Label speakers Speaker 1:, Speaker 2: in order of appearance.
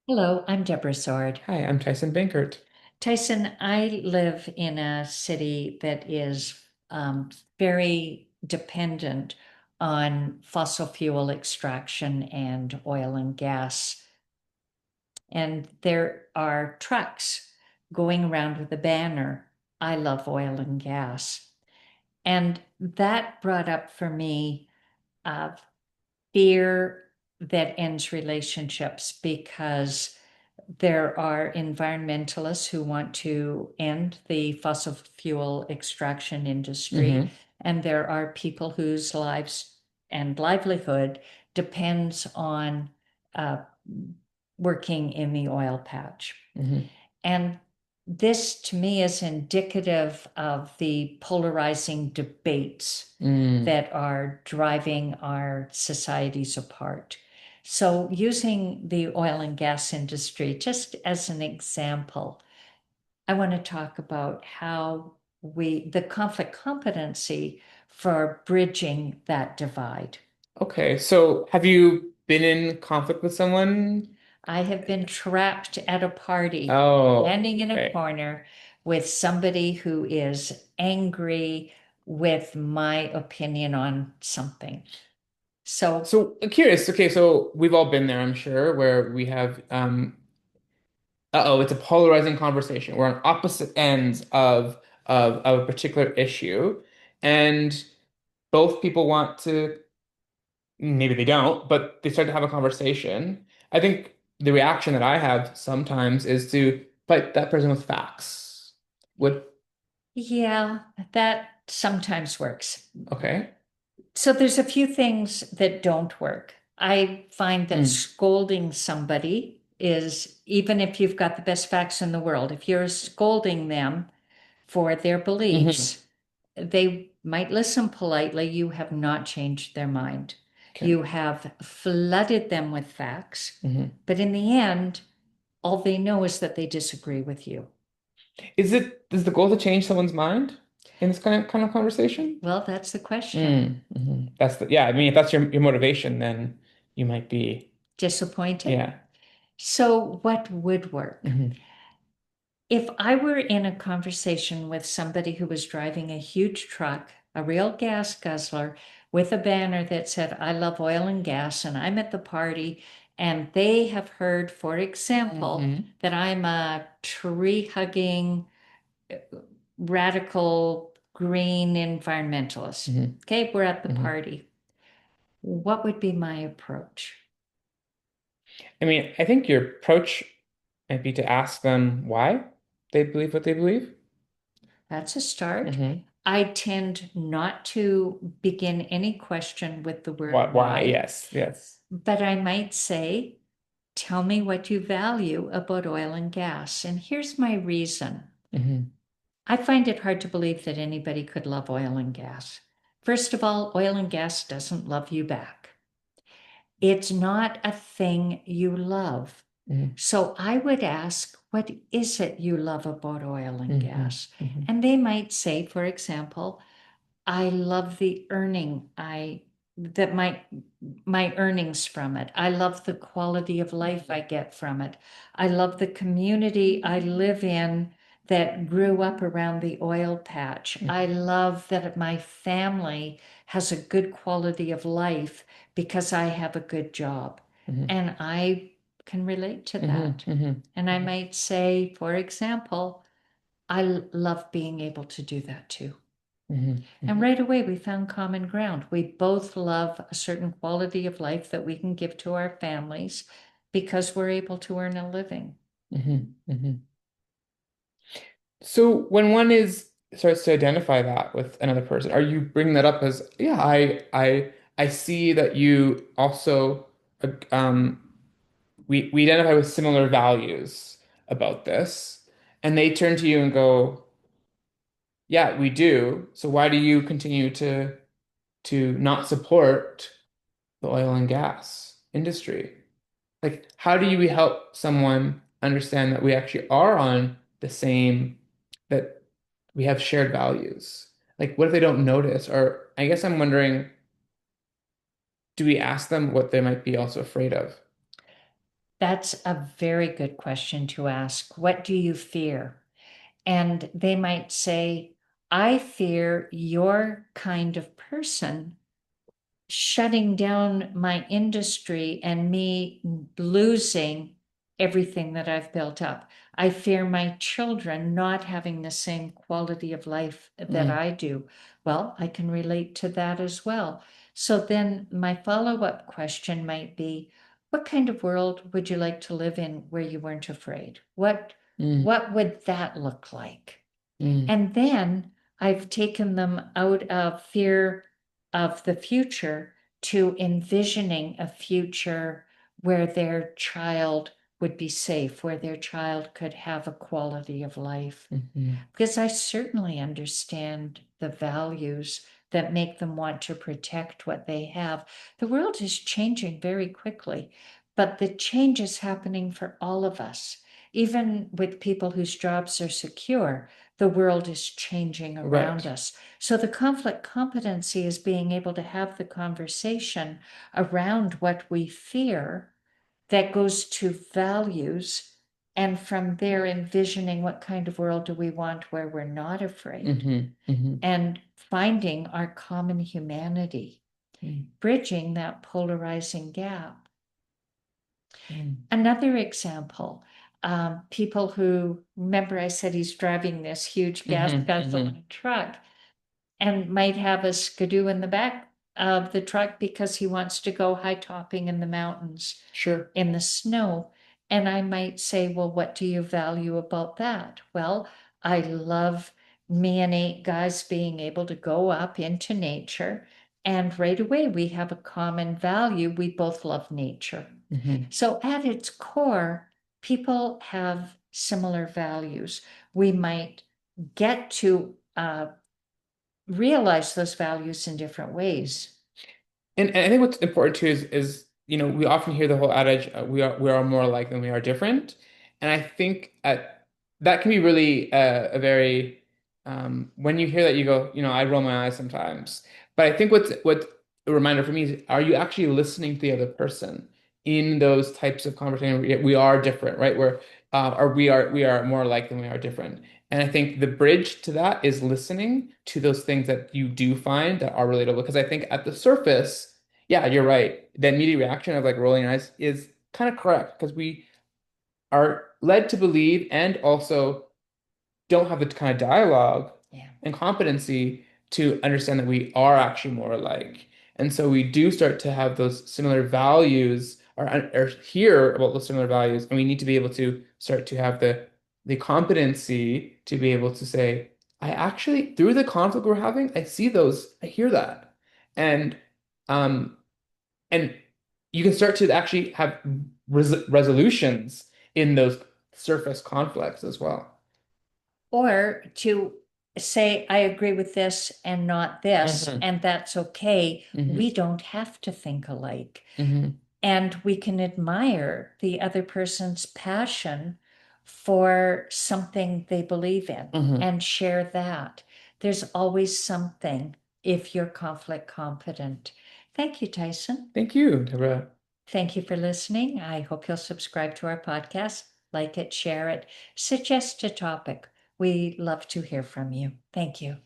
Speaker 1: Hello, I'm Deborah Sword.
Speaker 2: Hi, I'm Tyson Bankert.
Speaker 1: Tyson, I live in a city that is very dependent on fossil fuel extraction and oil and gas. And there are trucks going around with a banner, I love oil and gas. And that brought up for me uh, fear that ends relationships because there are environmentalists who want to end the fossil fuel extraction industry,
Speaker 2: Hmm.
Speaker 1: and there are people whose lives and livelihood depends on uh, working in the oil patch.
Speaker 2: Hmm.
Speaker 1: And this to me is indicative of the polarizing debates
Speaker 2: Mm.
Speaker 1: that are driving our societies apart. So, using the oil and gas industry just as an example, I want to talk about how the conflict competency for bridging that divide.
Speaker 2: Okay, so have you been in conflict with someone?
Speaker 1: I have been trapped at a party,
Speaker 2: Oh,
Speaker 1: standing in a
Speaker 2: okay.
Speaker 1: corner with somebody who is angry with my opinion on something. So,
Speaker 2: So curious. Okay, so we've all been there, I'm sure, where we have uh-oh, it's a polarizing conversation. We're on opposite ends of a particular issue, and both people want to, maybe they don't, but they start to have a conversation. I think the reaction that I have sometimes is to fight that person with facts. Would
Speaker 1: yeah, that sometimes works.
Speaker 2: Okay.
Speaker 1: So, there's a few things that don't work. I find that
Speaker 2: Mm.
Speaker 1: scolding somebody is, even if you've got the best facts in the world, if you're scolding them for their
Speaker 2: Hmm.
Speaker 1: beliefs, they might listen politely. You have not changed their mind.
Speaker 2: Okay.
Speaker 1: You have flooded them with facts,
Speaker 2: Hmm.
Speaker 1: but in the end, all they know is that they disagree with you.
Speaker 2: Is the goal to change someone's mind in this kind of conversation?
Speaker 1: Well, that's the question.
Speaker 2: That's yeah, I mean, if that's your motivation, then you might be,
Speaker 1: Disappointed?
Speaker 2: yeah.
Speaker 1: So, what would work?
Speaker 2: Hmm.
Speaker 1: If I were in a conversation with somebody who was driving a huge truck, a real gas guzzler, with a banner that said, I love oil and gas, and I'm at the party, and they have heard, for example,
Speaker 2: Hmm.
Speaker 1: that I'm a tree hugging, radical green environmentalist.
Speaker 2: Hmm.
Speaker 1: Okay, we're at the
Speaker 2: Hmm.
Speaker 1: party. What would be my approach?
Speaker 2: I mean, I think your approach might be to ask them why they believe what they believe.
Speaker 1: That's a start.
Speaker 2: Hmm.
Speaker 1: I tend not to begin any question with the
Speaker 2: Why?
Speaker 1: word
Speaker 2: Why?
Speaker 1: why,
Speaker 2: Yes, yes.
Speaker 1: but I might say, tell me what you value about oil and gas. And here's my reason.
Speaker 2: Hmm.
Speaker 1: I find it hard to believe that anybody could love oil and gas. First of all, oil and gas doesn't love you back. It's not a thing you love.
Speaker 2: Hmm.
Speaker 1: So I would ask, what is it you love about oil and
Speaker 2: Hmm.
Speaker 1: gas?
Speaker 2: Hmm.
Speaker 1: And they might say, for example, I love the earning I that my earnings from it. I love the quality of life I get from it. I love the community I live in that grew up around the oil patch. I love that my family has a good quality of life because I have a good job.
Speaker 2: Hmm.
Speaker 1: And I can relate to
Speaker 2: Hmm.
Speaker 1: that.
Speaker 2: Hmm.
Speaker 1: And I might say, for example, I love being able to do that too.
Speaker 2: Hmm.
Speaker 1: And
Speaker 2: Hmm.
Speaker 1: right away, we found common ground. We both love a certain quality of life that we can give to our families because we're able to earn a living.
Speaker 2: Hmm. Hmm. So when one is starts to identify that with another person, are you bringing that up as, yeah, I see that you also um we identify with similar values about this, and they turn to you and go, yeah, we do. So why do you continue to not support the oil and gas industry? Like, how do you help someone understand that we actually are on the same, that we have shared values? Like, what if they don't notice? Or I guess I'm wondering, do we ask them what they might be also afraid of?
Speaker 1: That's a very good question to ask. What do you fear? And they might say, I fear your kind of person shutting down my industry and me losing everything that I've built up. I fear my children not having the same quality of life that
Speaker 2: Mm,
Speaker 1: I do. Well, I can relate to that as well. So then my follow-up question might be, what kind of world would you like to live in where you weren't afraid?
Speaker 2: mm,
Speaker 1: What would that look like?
Speaker 2: mm,
Speaker 1: And then I've taken them out of fear of the future to envisioning a future where their child would be safe, where their child could have a quality of life.
Speaker 2: mhm.
Speaker 1: Because I certainly understand the values that make them want to protect what they have. The world is changing very quickly, but the change is happening for all of us. Even with people whose jobs are secure, the world is changing around
Speaker 2: Right.
Speaker 1: us. So the conflict competency is being able to have the conversation around what we fear that goes to values, and from there envisioning what kind of world do we want where we're not afraid,
Speaker 2: Hmm. Hmm.
Speaker 1: and finding our common humanity, bridging that polarizing gap. Another example, people who, remember I said he's driving this huge gas
Speaker 2: Hmm. Hmm.
Speaker 1: guzzling truck, and might have a skidoo in the back of the truck because he wants to go high topping in the mountains
Speaker 2: Sure.
Speaker 1: in the snow. And I might say, well, what do you value about that? Well, I love me and 8 guys being able to go up into nature. And right away, we have a common value. We both love nature.
Speaker 2: Hmm.
Speaker 1: So at its core, people have similar values. We might get to realize those values in different ways.
Speaker 2: And I think what's important too is we often hear the whole adage we are more alike than we are different, and I think that can be really a very when you hear that you go I roll my eyes sometimes, but I think what's a reminder for me is, are you actually listening to the other person in those types of conversations? We are different, right? Or we are more alike than we are different. And I think the bridge to that is listening to those things that you do find that are relatable. Because I think at the surface, yeah, you're right. The immediate reaction of like rolling your eyes is kind of correct because we are led to believe and also don't have the kind of dialogue
Speaker 1: Yeah.
Speaker 2: and competency to understand that we are actually more alike. And so we do start to have those similar values or hear about those similar values. And we need to be able to start to have the competency to be able to say, I actually, through the conflict we're having, I see those, I hear that. And um and you can start to actually have resolutions in those surface conflicts as well.
Speaker 1: Or to say, I agree with this and not this,
Speaker 2: Hmm.
Speaker 1: and that's okay. We
Speaker 2: Hmm.
Speaker 1: don't have to think alike.
Speaker 2: Hmm.
Speaker 1: And we can admire the other person's passion for something they believe in
Speaker 2: Hmm.
Speaker 1: and share that. There's always something if you're conflict competent. Thank you, Tyson.
Speaker 2: Thank you, Deborah.
Speaker 1: Thank you for listening. I hope you'll subscribe to our podcast, like it, share it, suggest a topic. We love to hear from you. Thank you.